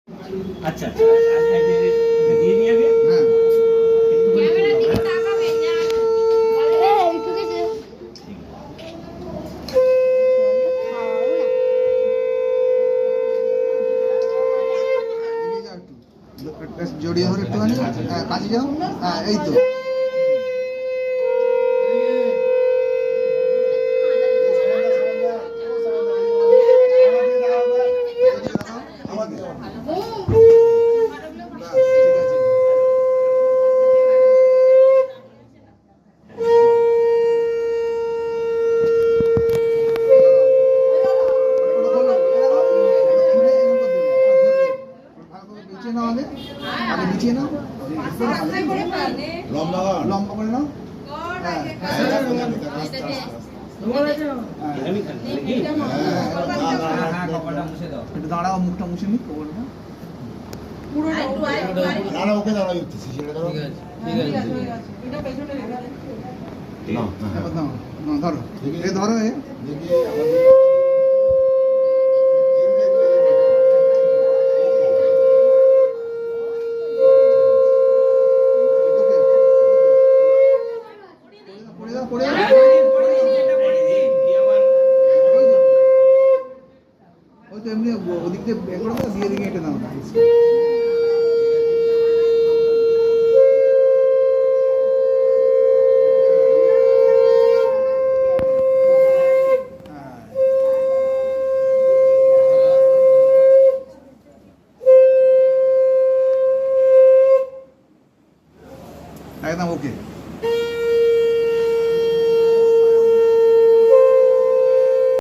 আচ্ছা আচ্ছা দিয়ে দিয়ে আগে হ্যাঁ ক্যামেরা দিকে তাকাবেন না এই ঠিক আছে জড়িয়ে ধরে একটুখানি হ্যাঁ কাছে যাও হ্যাঁ এই তো লম্বা করে নাও হ্যাঁ একটু দাঁড়াও মুখটা মুছে নি কবরটা ওকে দাঁড়াও ধরো এ ধরো এ ওই তো এমনি ওদিক দিয়ে দিয়ে দিকে এটা দাও